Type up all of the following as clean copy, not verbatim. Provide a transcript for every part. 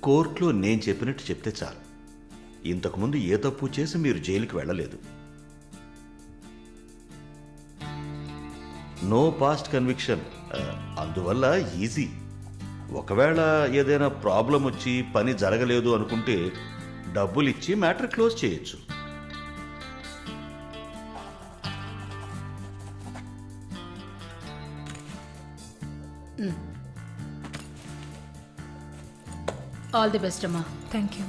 కోర్టులో నేను చెప్పినట్టు చెప్తే చాలు. ఇంతకుముందు ఏ తప్పు చేసి మీరు జైలుకి వెళ్ళలేదు. నో పాస్ట్ కన్విక్షన్, అందువల్ల ఈజీ. ఒకవేళ ఏదైనా ప్రాబ్లం వచ్చి పని జరగలేదు అనుకుంటే డబ్బులు ఇచ్చి మ్యాటర్ క్లోజ్ చేయొచ్చు. ఆల్ ది బెస్ట్ అమ్మా. Thank you.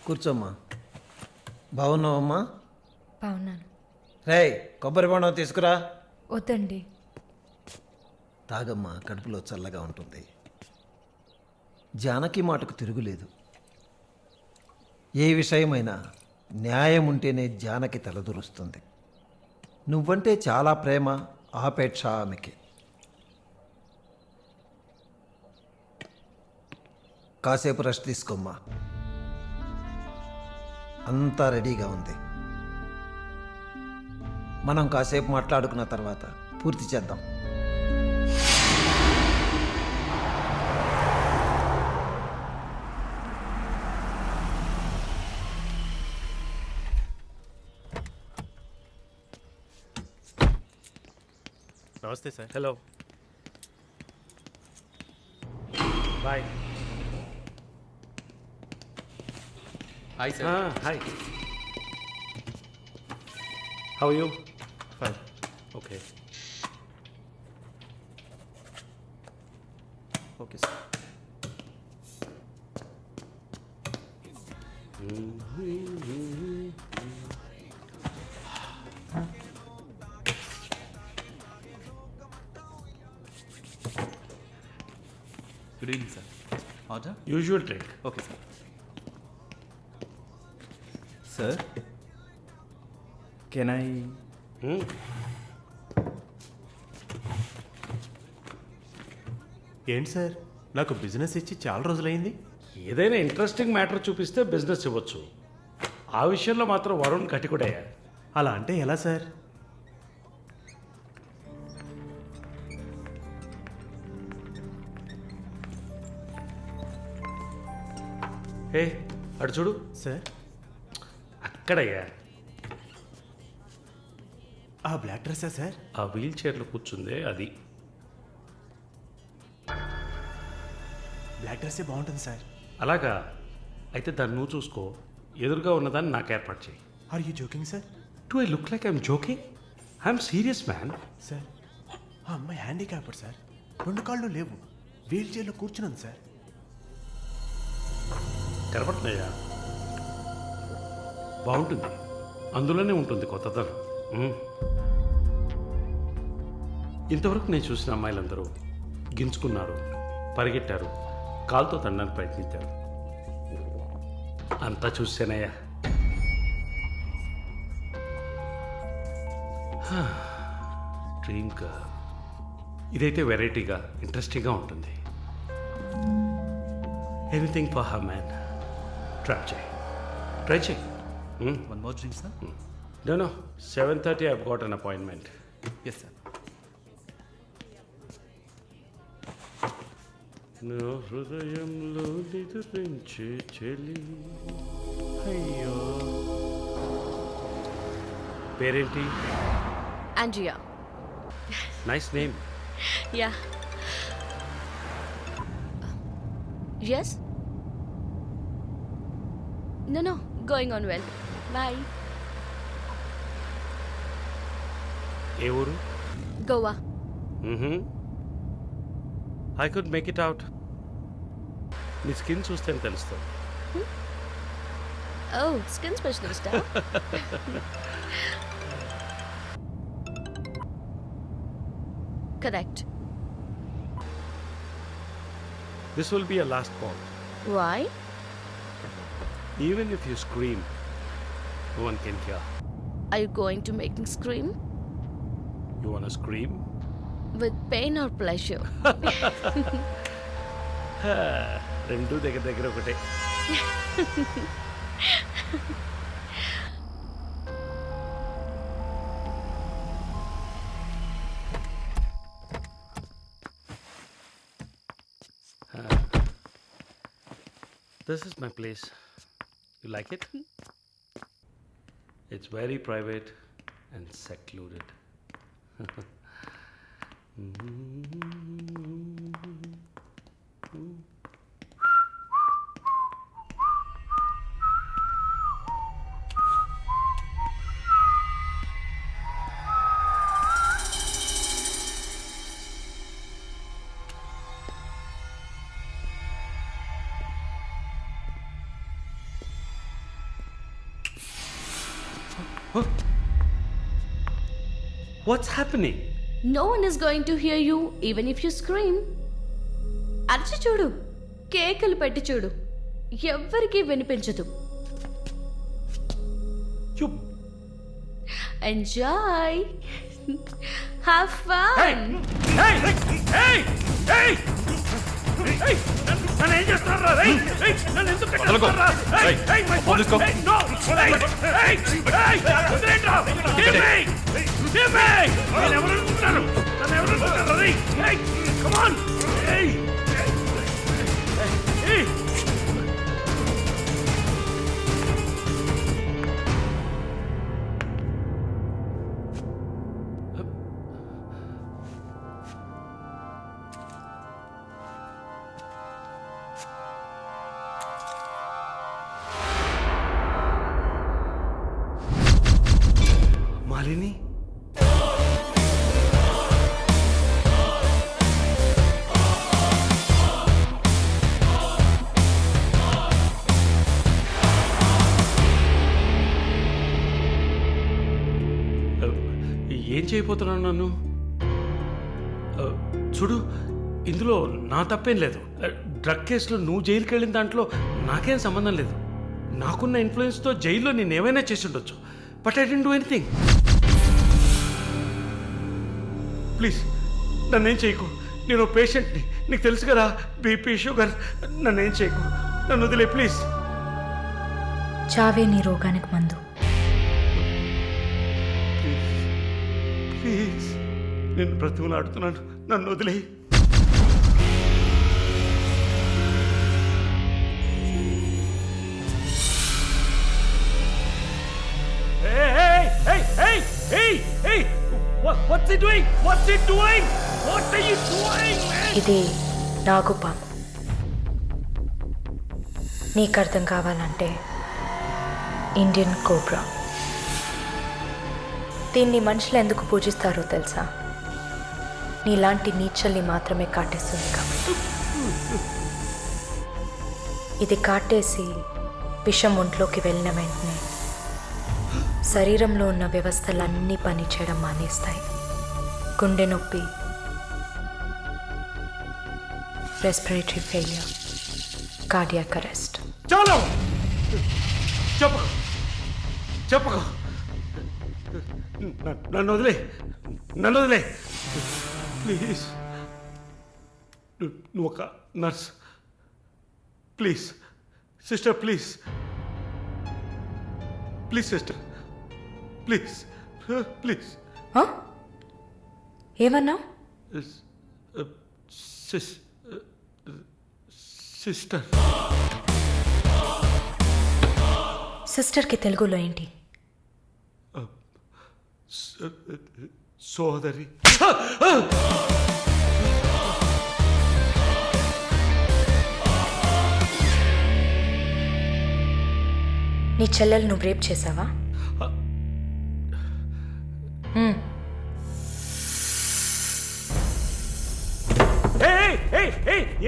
కూర్చోమ్మా. బాగున్నావమ్మా? బాగున్నాను. రేయ్, కొబ్బరి బొండం తీసుకురా. వద్దండి. తాగమ్మా, కడుపులో చల్లగా ఉంటుంది. జానకి మాటకు తిరుగులేదు. ఏ విషయమైనా న్యాయం ఉంటేనే జానకి తలదూరుస్తుంది. నువ్వంటే చాలా ప్రేమ, ఆపేక్ష ఆమెకి. కాసేపు రెస్ట్ తీసుకోమ్మా. అంతా రెడీగా ఉంది. మనం కాసేపు మాట్లాడుకున్న తర్వాత పూర్తి చేద్దాం. నమస్తే sir. Hello, bye. Hi sir. Hi, how you? Fine, okay okay sir. Good evening sir. Order? Usual drink. Okay sir. Sir, can I? ఏంటి సార్, నాకు బిజినెస్ ఇచ్చి చాలా రోజులైంది. ఏదైనా ఇంట్రెస్టింగ్ మ్యాటర్ చూపిస్తే బిజినెస్ ఇవ్వచ్చు. ఆ విషయంలో మాత్రం వరుణ్ కటికుడయ్యా. అలా అంటే ఎలా సార్? ఏ అటు చూడు. సార్, అక్కడయ్యా, ఆ బ్లాక్ డ్రెస్సా సార్? ఆ వీల్ చైర్లో కూర్చుందే అది. బ్లాక్ డ్రెస్సే బాగుంటుంది సార్. అలాగా, అయితే దాన్ని నువ్వు చూసుకో. ఎదురుగా ఉన్నదాన్ని నాకు ఏర్పాటు చేయి. Are you joking sir? Do I look like I'm joking? I'm serious man. Sir, ఆ అమ్మాయి హ్యాండిక్యాప్డ్ సార్. 2 కాళ్ళు లేవు, వీల్ చైర్లో కూర్చున్నాను సార్. కనపడుతున్నాయా? బాగుంటుంది, అందులోనే ఉంటుంది కొత్తదనం. ఇంతవరకు నేను చూసిన అమ్మాయిలందరూ గింజుకున్నారు, పరిగెట్టారు, కాలుతో తనడానికి ప్రయత్నించారు. అంతా చూసానయ్యా. డ్రీమ్ గర్ల్, ఇదైతే వెరైటీగా ఇంట్రెస్టింగ్గా ఉంటుంది. Anything for her man. Trap చేయి, ట్రై చేయి. One more drink sir. No 7:30 I got an appointment. Yes sir. నా హృదయంలో నిద్రించే చెలి. అయ్యో, పేరేంటి? Andrea. Nice name. Yeah. Yes? No, going on well. Bye. ఏ ఊరు? Goa. I could make it out. నీ స్కిన్ చూస్తే తెలుస్తుంది. Oh, skin specialist, huh? Correct. This will be a last call. Why? Even if you scream, no one can hear. Are you going to make me scream? You wanna scream? With pain or pleasure? రెండు దగ్గర దగ్గర ఒకటే. This is my place. You like it? It's very private and secluded. What's happening? No one is going to hear you even if you scream. అరచి చూడు, కేకలు పెట్టి చూడు, ఎవ్వరికీ వినిపించదు. You. Enjoy. Have fun. Hey! Hey! Hey! Hey! Hey! నన్ను ఏం చేస్తున్నారా? Hey! Hey! నన్ను ఎందుకు కట్టేస్తున్నారా? Hey! Hey! My phone! Hey! No! Hey! Hey! Hey! వదిలేండ్రా! Give me! Give me! నేను ఎవరు అనుకుంటున్నాను? నన్ను ఎవరు అనుకుంటున్నారు? Hey! Hey! Come on! Hey! Hey! Malini, ఏం చేయబోతున్నాను నన్ను? చూడు, ఇందులో నా తప్పేం లేదు. డ్రగ్ కేసులో నువ్వు జైలుకి వెళ్ళిన దాంట్లో నాకేం సంబంధం లేదు. నాకున్న ఇన్ఫ్లుయెన్స్తో జైల్లో నేను ఏమైనా చేసి ఉండొచ్చు. But I didn't do anything. Please నన్నేం చేయకు. నేను పేషెంట్ని, నీకు తెలుసు కదా, బీపీ షుగర్. నన్నేం చేయకు, నన్ను వదిలే ప్లీజ్. చావే నీ రోగానికి మందు. ప్లీజ్ నేను బ్రతిమలాడుతున్నాను, నన్ను వదిలే. What's he doing? What's he doing? What are you doing, man? ఇది నాగుపాము. నీకు అర్థం కావాలంటే ఇండియన్ కోబ్రా. దీన్ని మనుషులు ఎందుకు పూజిస్తారో తెలుసా? నీలాంటి నీచల్ని మాత్రమే కాటేస్తుంది కాబట్టి. ఇది కాటేసి విషం ఒంట్లోకి వెళ్ళిన వెంటనే శరీరంలో ఉన్న వ్యవస్థలన్నీ పనిచేయడం మానేస్తాయి. గుండె నొప్పి, రెస్పిరేటరీ ఫెయిల్యూర్, కార్డియాక్ అరెస్ట్. చాలు, చెప్పు చెప్పు, నన్ను వదిలే, నన్ను వదిలే ప్లీజ్. నువ్వు ఒక nurse, please sister please please sister please please ఆ? ఏమన్నావు? సిస్టర్ సిస్టర్కి తెలుగులో ఏంటి? సోదరి. నీ చెల్లెలు నువ్వు రేప్ చేసావా?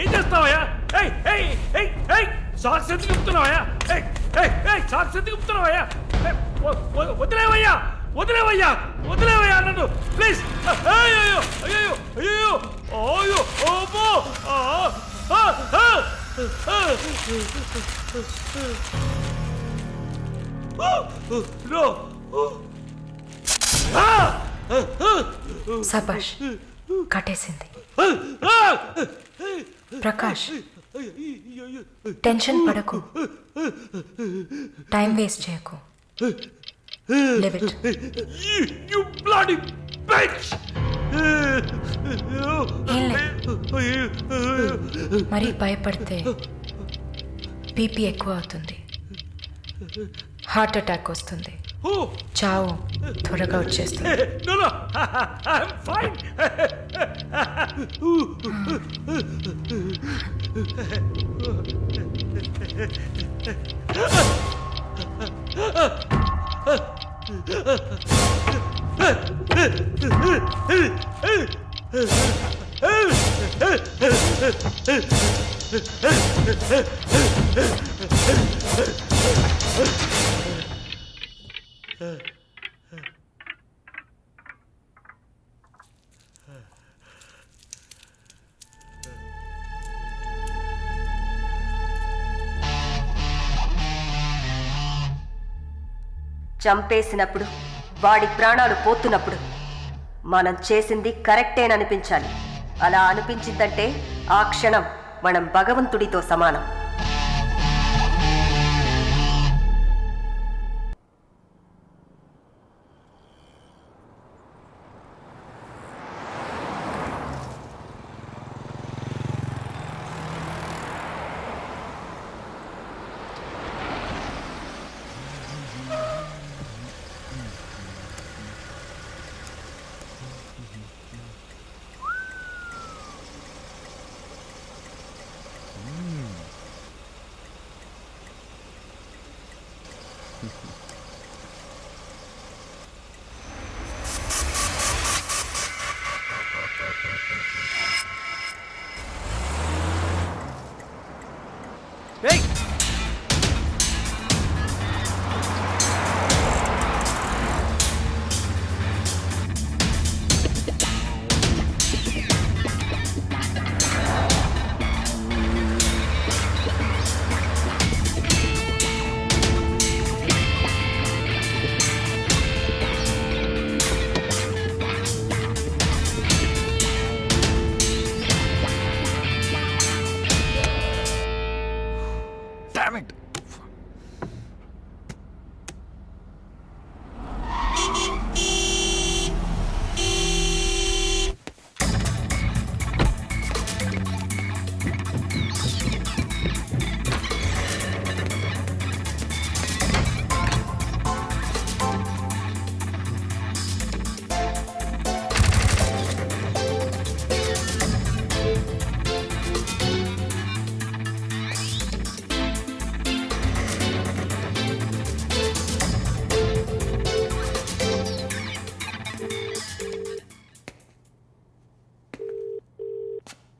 ఏం చేస్తావయ్యా? సాక్స్ ఎందుకు చెప్తున్నావయ్యా? సాక్స్ ఎందుకు చెప్తున్నావయ్యా? వదిలేవయ్యా వదిలేవయ్యా వదిలేవయ్యా నన్ను ప్లీజ్. అయ్యో అయ్యో అయ్యో అయ్యో ఓబో. నో. సబాష్, కట్టేసింది. ప్రకాష్, టెన్షన్ పడకు, టైం వేస్ట్ చేయకు. Leave it. You bloody bitch! ఏం లేదు. మరీ భయపడితే బీపీ ఎక్కువ అవుతుంది, హార్ట్ అటాక్ వస్తుంది, చావు త్వరగా వచ్చేస్తుంది. No, no, I'm fine. చంపేసినప్పుడు, వాడి ప్రాణాలు పోతున్నప్పుడు మనం చేసింది కరెక్టేననిపించాలి. అలా అనిపించిందంటే ఆ క్షణం మనం భగవంతుడితో సమానం.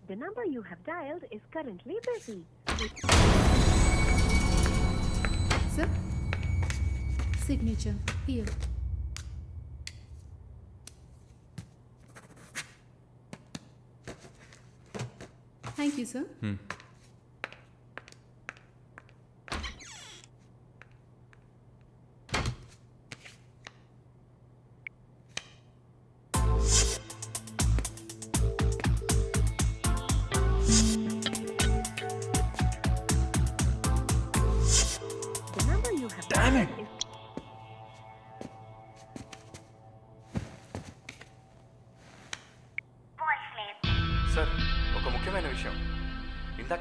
The number you have dialed is currently busy. Sir, signature here. Thank you, sir.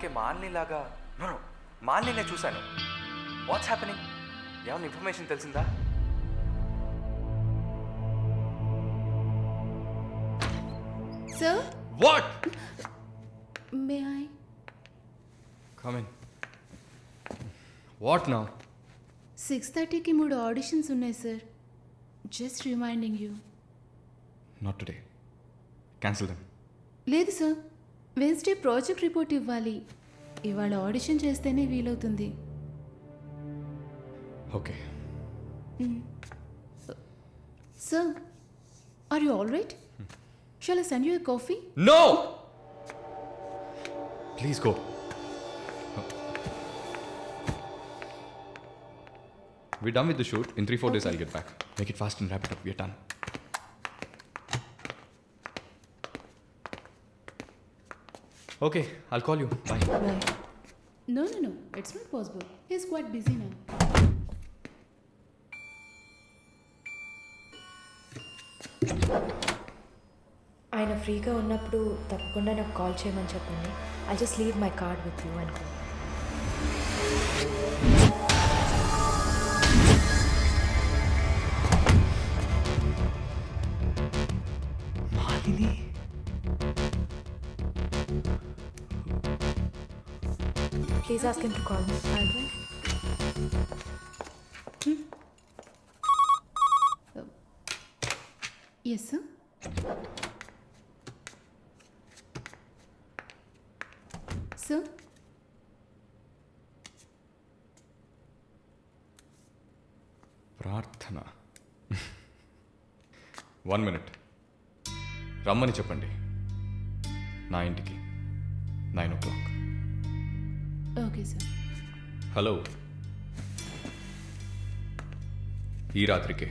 ఇందాకే మాలినిలాగా మాలినినే చూశాను. What's happening? ఏమైనా ఇన్ఫర్మేషన్ తెలిసిందా? Sir what? May I come in. What now? 6:30కి 3 ఆడిషన్స్ ఉన్నాయి sir. Just reminding you. Not today. Cancel them. లేదు sir, Wednesday project report ఇవ్వాలి. ఇవాళ ఆడిషన్ చేస్తేనే వీలవుతుంది. Okay. Sir, are you all right? Shall I send you a coffee? No, please go. We're done with the shoot. In 3-4 days, I'll get back. Make it fast and wrap it up. We're done. Okay, I'll call you. Bye. Bye. No, it's not possible. He's quite busy now. ఆయన ఫ్రీగా ఉన్నప్పుడు తప్పకుండా నాకు call చేయమని చెప్పండి. I just leave my card with you అనుకో. Malini? Please ask him to call me. I'll try. Yes, sir. Sir? ప్రార్థన. 1 minute. రమ్మని చెప్పండి నా ఇంటికి 9 o'clock. Okay, sir. హలో, ఈ రాత్రికే.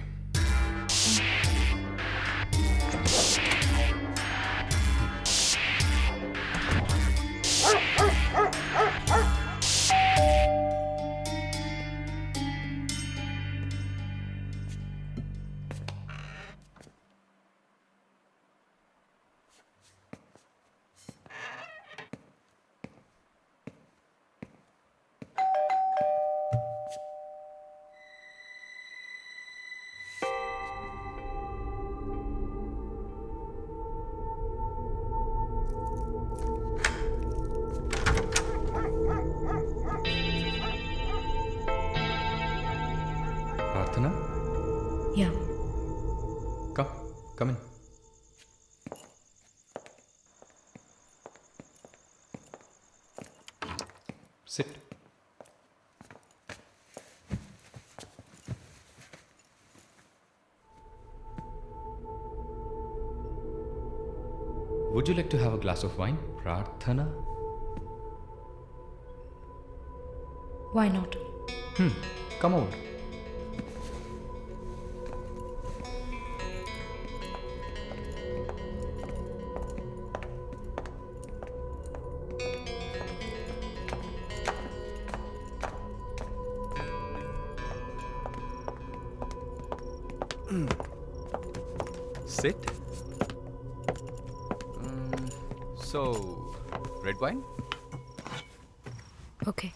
ప్రార్థన, Yeah. come in. Sit. Would you like to have a glass of wine, Prarthana? Why not? Come over. Sit. So, red wine? Okay.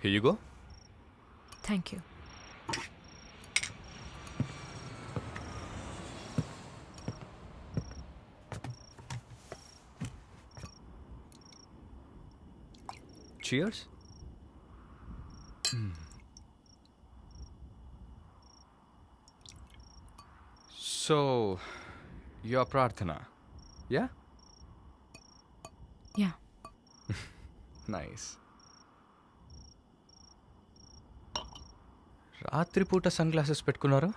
Here you go. Thank you. Cheers. So, you're Prarthana, yeah? Yeah. Nice. రాత్రిపూట sun glasses పెట్టుకున్నారు?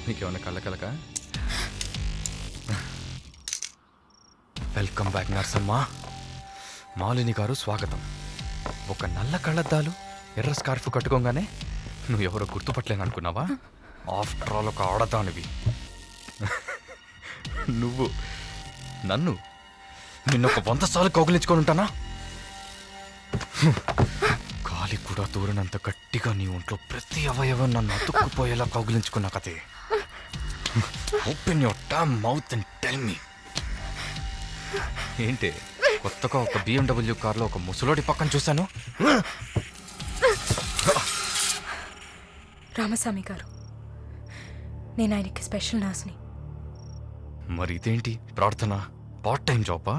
మీకేమన్నా కళ్ళకలక? Welcome back నర్సమ్మ. మాలిని గారు స్వాగతం. ఒక నల్ల కళ్ళద్దాలు, ఎర్ర స్కార్ఫ్ కట్టుకోగానే నువ్వు ఎవరో గుర్తుపట్టలేను అనుకున్నావా? ఆఫ్టర్ ఆల్ ఒక ఆడదానివి. నువ్వు నిన్నొక 100 సార్లు కౌగిలించుకొని ఉంటానా? గాలి కూడా దూరనంత గట్టిగా నీ ఒంట్లో ప్రతి అవయవం నన్ను అతుక్కుపోయేలా కౌగిలించుకున్న కథే. Open your damn mouth and tell me. ఏంటి కొత్తగా ఒక BMW కార్లో ఒక ముసలోడి పక్కన చూశాను. రామస్వామి గారు, నేను ఆయనకి స్పెషల్ నర్స్ని. మరి ఇదేంటి ప్రార్థన? పార్ట్ టైం జాబా?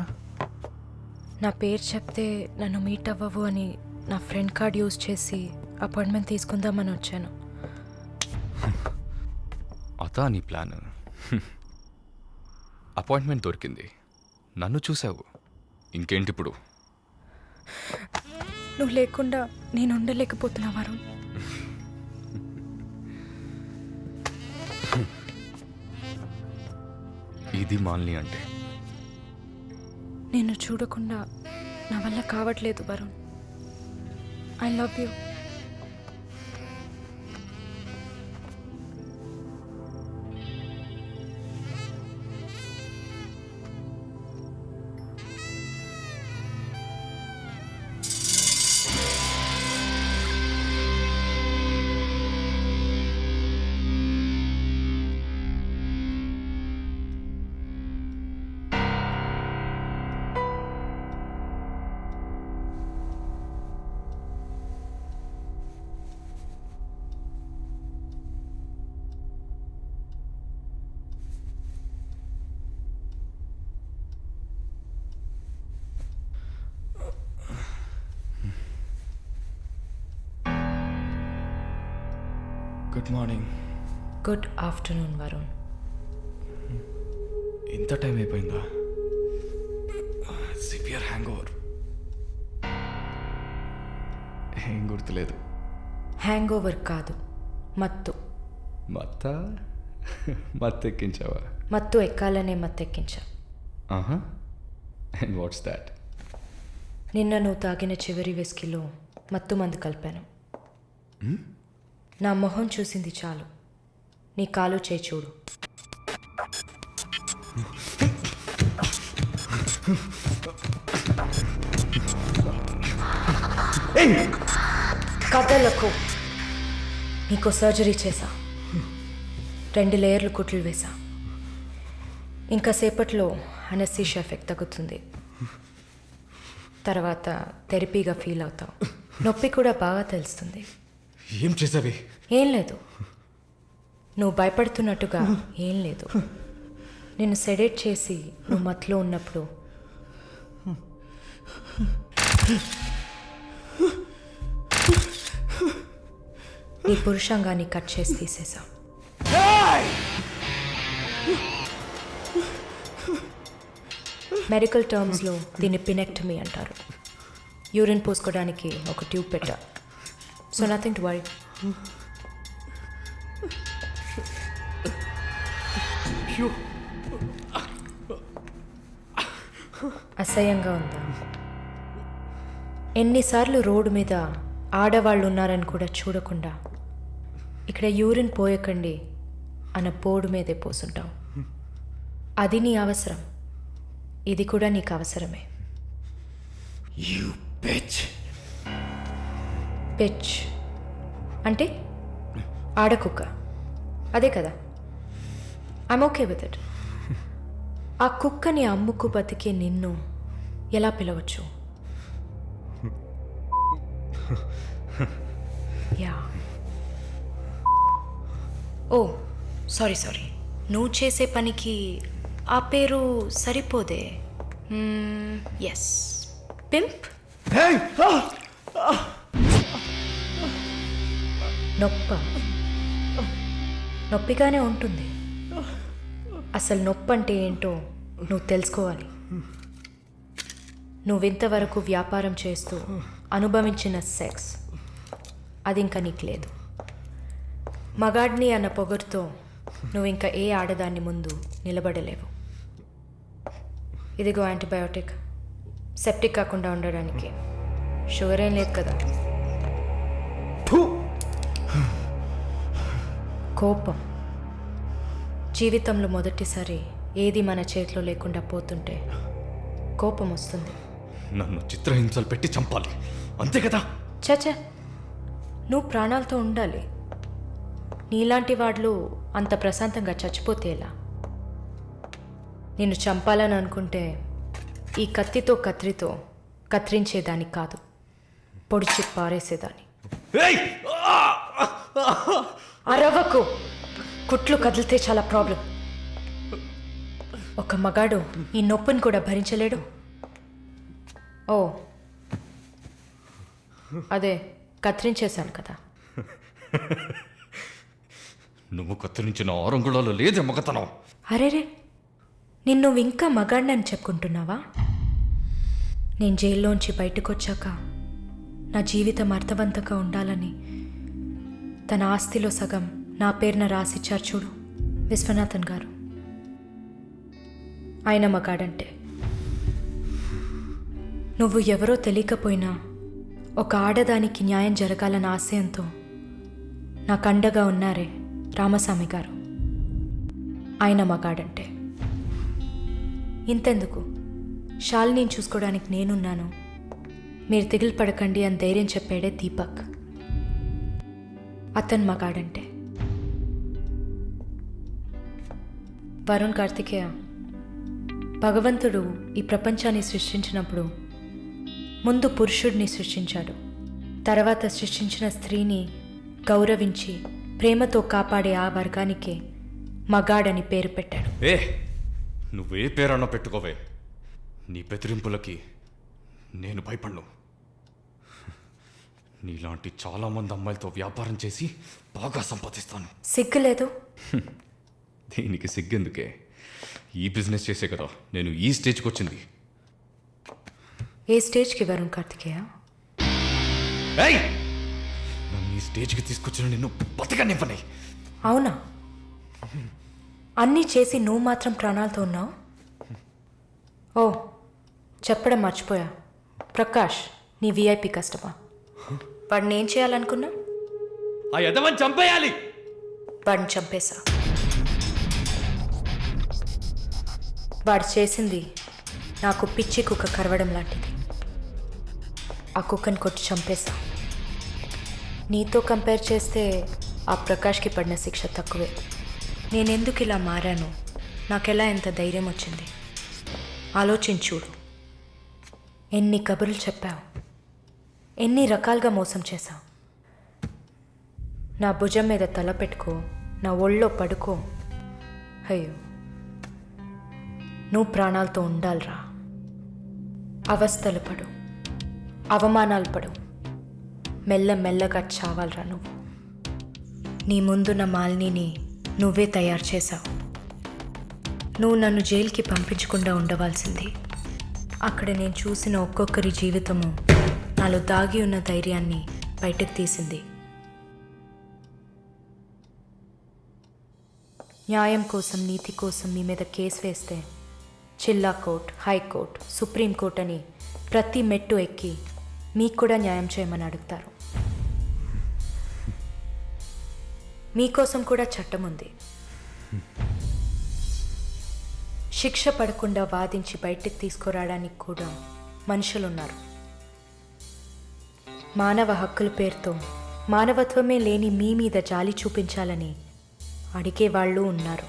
నా పేరు చెప్తే నన్ను మీట్ అవ్వవు అని నా ఫ్రెండ్ కార్డ్ యూజ్ చేసి అపాయింట్మెంట్ తీసుకుందామని వచ్చాను. అదా నీ ప్లాన్? అపాయింట్మెంట్ దొరికింది, నన్ను చూసావు, ఇంకేంటి ఇప్పుడు? నువ్వు లేకుండా నేను ఉండలేకపోతున్నా వరుణ్. ఇది మాలిని అంటే. నిన్ను చూడకుండా నా వల్ల కావట్లేదు Varun. I love you. Good morning. Good afternoon Varun. ఇంత టైం అయిపోయిందా? Severe hang over. ఏం గుర్తులేదు. హ్యాంగ్ ఓవర్ కాదు, మత్తు. మత్తెక్కించావా? మత్తు ఎక్కాలనే మత్తెక్కించా. ఆహా. And what's that? నిన్న నువ్వు తాగిన చివరి విస్కీలో మత్తు మందు కలిపాను. నా మొహం చూసింది చాలు, నీ కాలు చేయి చూడు. కథలకు నీకు సర్జరీ చేశా, 2 లేయర్లు కుట్లు వేసా. ఇంకా సేపట్లో అనస్థీషియా ఎఫెక్ట్ తగ్గుతుంది. తర్వాత థెరపీగా ఫీల్ అవుతావు. నొప్పి కూడా బాగా తెలుస్తుంది. ఏం చేసావి? ఏం లేదు, నువ్వు భయపడుతున్నట్టుగా ఏం లేదు. నిన్ను సెడేట్ చేసి నువ్వు మత్తులో ఉన్నప్పుడు నీ పురుషాంగాన్ని కట్ చేసి తీసేశాం. మెడికల్ టర్మ్స్లో దీన్ని పినెక్టమీ అంటారు. యూరిన్ పోసుకోవడానికి ఒక ట్యూబ్ పెట్టా. So nothing to worry. అసహ్యంగా ఉందా? ఎన్నిసార్లు రోడ్డు మీద ఆడవాళ్ళు ఉన్నారని కూడా చూడకుండా ఇక్కడ యూరిన్ పోయకండి అన్న బోర్డు మీదే పోసుంటావు. అది నీ అవసరం, ఇది కూడా నీకు అవసరమే. పిచ్ అంటే ఆడకుక్క, అదే కదా. I'm okay with it. ఆ కుక్కని అమ్ముకు బతికే నిన్ను ఎలా పిలవచ్చు? యా. ఓ సారీ, నువ్వు చేసే పనికి ఆ పేరు సరిపోదే. Yes, pimp. నొప్పిగానే ఉంటుంది. అసలు నొప్పి అంటే ఏంటో నువ్వు తెలుసుకోవాలి. నువ్వింతవరకు వ్యాపారం చేస్తూ అనుభవించిన సెక్స్ అది ఇంకా నీకు లేదు. మగాడ్ని అన్న పొగరుతో నువ్వు ఇంకా ఏ ఆడదాన్ని ముందు నిలబడలేవు. ఇదిగో యాంటీబయాటిక్, సెప్టిక్ కాకుండా ఉండడానికి. షుగర్ ఏం లేదు కదా. కోపం. జీవితంలో మొదటిసారి ఏది మన చేతిలో లేకుండా పోతుంటే కోపం వస్తుంది. నన్ను చిత్రహింసలు పెట్టి చంపాలి, అంతే కదా? చచే, నువ్వు ప్రాణాలతో ఉండాలి. నీలాంటి వాళ్ళు అంత ప్రశాంతంగా చచ్చిపోతే ఎలా? నిన్ను చంపాలని అనుకుంటే ఈ కత్తితో కత్తిరించేదాన్ని కాదు, పొడిచి పారేసేదాన్ని. అరవకు, కుట్లు కదిలితే చాలా ప్రాబ్లం. ఒక మగాడు ఈ నొప్పిని కూడా భరించలేడు. ఓ అదే కత్తిరించేశాను కదా. నువ్వు కత్తిరించిన ఆరంగుళాలు లేదే మగతనం. అరేరే, నిన్ను ఇంకా మగాడినని చెప్పుకుంటున్నావా? నేను జైల్లోంచి బయటకు వచ్చాక నా జీవితం అర్థవంతంగా ఉండాలని తన ఆస్తిలో సగం నా పేరున రాసిచ్చారు చూడు విశ్వనాథన్ గారు. ఆయన మగాడంటే. నువ్వు ఎవరో తెలియకపోయినా ఒక ఆడదానికి న్యాయం జరగాలన్న ఆశయంతో నాకు అండగా ఉన్నారే రామస్వామి గారు, ఆయన మగాడంటే. ఇంతెందుకు, శాలిని చూసుకోవడానికి నేనున్నాను, మీరు దిగులు పడకండి అని ధైర్యం చెప్పాడే దీపక్, అతను మగాడంటే. వరుణ్ కార్తికేయ, భగవంతుడు ఈ ప్రపంచాన్ని సృష్టించినప్పుడు ముందు పురుషుడిని సృష్టించాడు, తర్వాత సృష్టించిన స్త్రీని గౌరవించి ప్రేమతో కాపాడే ఆ వర్గానికే మగాడని పేరు పెట్టాడు. నువ్వే పేరన్నా పెట్టుకోవే, నీ బెదిరింపులకి నేను భయపడ్ను. నీలాంటి చాలామంది అమ్మాయిలతో వ్యాపారం చేసి బాగా సంపాదిస్తాను. సిగ్గులేదు? దీనికి సిగ్గెందుకే? ఈ బిజినెస్ చేసే కదా నేను ఈ స్టేజ్కి వచ్చింది. ఏ స్టేజ్కి వరుణ్ కార్తికేయ? నన్ను ఈ స్టేజ్కి తీసుకొచ్చిన నిన్ను బతకనివ్వని. అవునా? అన్నీ చేసి నువ్వు మాత్రం ప్రాణాలతో ఉన్నావు? ఓ చెప్పడం మర్చిపోయా, ప్రకాష్ నీ విఐపి కస్టమర్. వాడిని ఏం చేయాలనుకున్నా? ఆ యదవని చంపేయాలి. వాడిని చంపేశా. వాడు చేసింది నాకు పిచ్చి కుక్క కరవడం లాంటిది. ఆ కుక్కని కొట్టి చంపేశా. నీతో కంపేర్ చేస్తే ఆ ప్రకాష్కి పడిన శిక్ష తక్కువే. నేనెందుకు ఇలా మారాను, నాకెలా ఎంత ధైర్యం వచ్చింది ఆలోచించూడు. ఎన్ని కబుర్లు చెప్పావు, ఎన్ని రకాలుగా మోసం చేశావు. నా భుజం మీద తల పెట్టుకో, నా ఒళ్ళో పడుకో. అయ్యో, నువ్వు ప్రాణాలతో ఉండాలిరా. అవస్థలు పడు, అవమానాలు పడు, మెల్లమెల్లగా చావాలరా నువ్వు. నీ ముందున్న మాలిని నువ్వే తయారు చేశావు. నువ్వు నన్ను జైలుకి పంపించకుండా ఉండవలసింది. అక్కడ నేను చూసిన ఒక్కొక్కరి జీవితము నాలో దాగి ఉన్న ధైర్యాన్ని బయటకు తీసింది. న్యాయం కోసం, నీతి కోసం మీ మీద కేసు వేస్తే జిల్లా కోర్టు, హైకోర్టు, సుప్రీంకోర్టు అని ప్రతి మెట్టు ఎక్కి మీకు కూడా న్యాయం చేయమని అడుగుతారు. మీకోసం కూడా చట్టం ఉంది. శిక్ష పడకుండా వాదించి బయటకు తీసుకురావడానికి కూడా మనుషులున్నారు. మానవ హక్కుల పేరుతో మానవత్వమే లేని మీ మీద జాలి చూపించాలని అడిగే వాళ్ళు ఉన్నారు.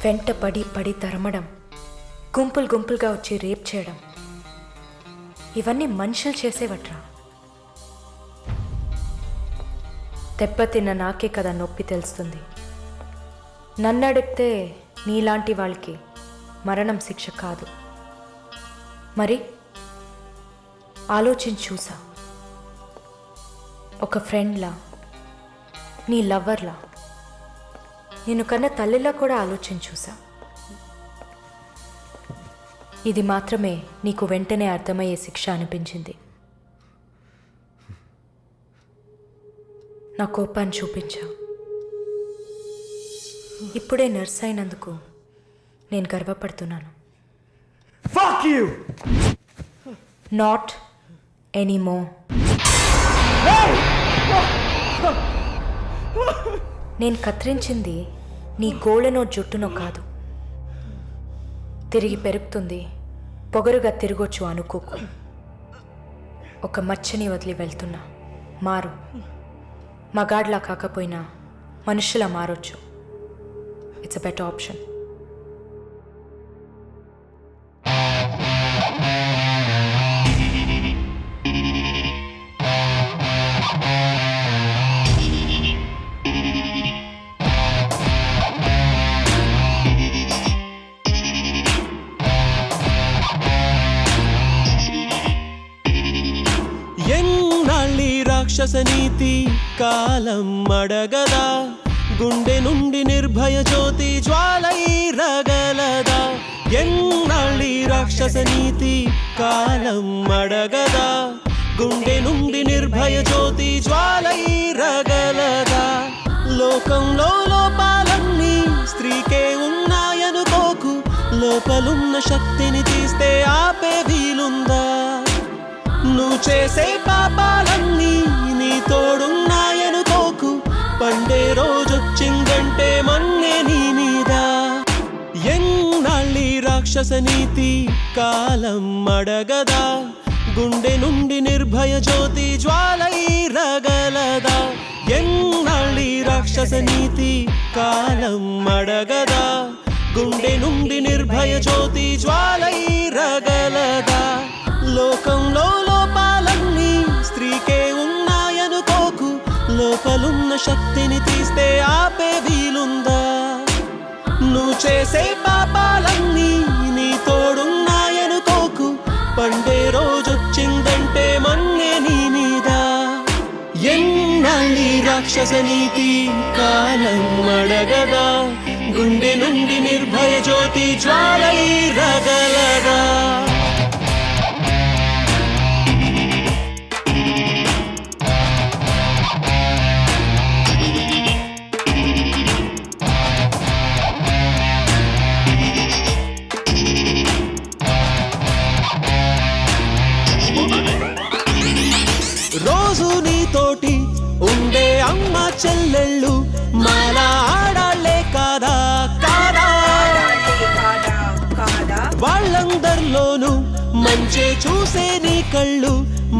వెంట పడి పడి తరమడం, గుంపులు గుంపులుగా వచ్చి రేప్ చేయడం, ఇవన్నీ మనుషులు చేసేవట్రా. దెబ్బతిన్న నాకే కదా నొప్పి తెలుస్తుంది. నన్ను అడిగితే నీలాంటి వాళ్ళకి మరణం శిక్ష కాదు. మరి ఆలోచించి చూసా. ఒక ఫ్రెండ్లా, నీ లవ్వర్లా, నేను కన్నా తల్లిలా కూడా ఆలోచించి చూసా. ఇది మాత్రమే నీకు వెంటనే అర్థమయ్యే శిక్ష అనిపించింది. నా కోపాన్ని చూపించా. ఇప్పుడే నర్స్ అయినందుకు నేను గర్వపడుతున్నాను. Not anymore. నేను కత్తిరించింది నీ గోళ్ళనో జుట్టునో కాదు. తిరిగి పెరుగుతుంది, పొగరుగా తిరగొచ్చు అనుకోకు. ఒక మచ్చని వదిలి వెళ్తున్నా. మారు. మగాడ్లా కాకపోయినా మనుషులా మారొచ్చు. It's a better option. ఎన్నాళ్ళి రాక్షస నీతి కాలం అడగదా, గుండె నుండి నిర్భయ జ్యోతి జ్వాలై రగలదా. ఎన్నాళ్ళి రాక్షస నీతి కాలం అడగదా, గుండె నుండి నిర్భయ జ్యోతి జ్వాలై రగలదా. లోకంలో లోపాలన్నీ స్త్రీకే ఉన్నాయనుకోకు, లోపలున్న శక్తిని తీస్తే ఆపే వీలుందా. నువ్వు చేసే పాపాలన్నీ నీ తోడున్నాయనుకోకు, పండే రోజొచ్చిందంటే మన్నే నీ మీద. ఎన్నాళ్ళి రాక్షస నీతి కాలం అడగదా, గుండె నుండి నిర్భయ జ్యోతి జ్వాలై రగలదా. ఎన్నాళ్ళి రాక్షస నీతి కాలం అడగదా, గుండె నుండి నిర్భయ జ్యోతి జ్వాలై రగలదా. లోకంలో లోపాలన్నీ స్త్రీకే ఉన్నాయనుకోకు, లోపలున్న శక్తిని తీస్తే ఆపే వీలుందా. నువ్వు చేసే పాపాలన్నీ నీ తోడున్నాయనుకోకు, పండే రోజొచ్చిందంటే మన్నే నీ మీద. ఎన్నాళ్ళి రాక్షస నీతి కాలం అడగదా, గుండె నుండి నిర్భయ జ్యోతి జ్వాలై రగలదా. రోజు నీతోటి ఉండే అమ్మ చెల్లెళ్ళు మాలా ఆడాళ్లే కాదా కాదా. వాళ్ళందరిలోనూ మంచి చూసే నీ కళ్ళు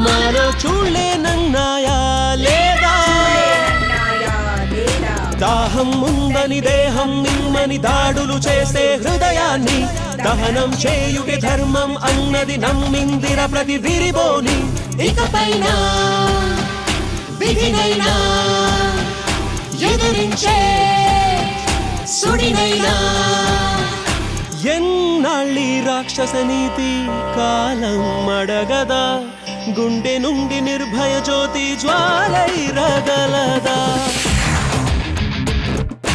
మాలో చూడలేనన్నాయా లేదా. దాహం ఉందని దేహం నిమ్మని దాడులు చేసే హృదయాన్ని దహనం చేయుడి ధర్మం అన్నది నమ్మిందిర ప్రతి విరిబోని. ఇకపైన విధినైనా ఎదిరించే సుడినైనా. ఎన్నాళ్ళి రాక్షస నీతి కాలం అడగదా, గుండె నుండి నిర్భయ జ్యోతి జ్వాలై రగలదా.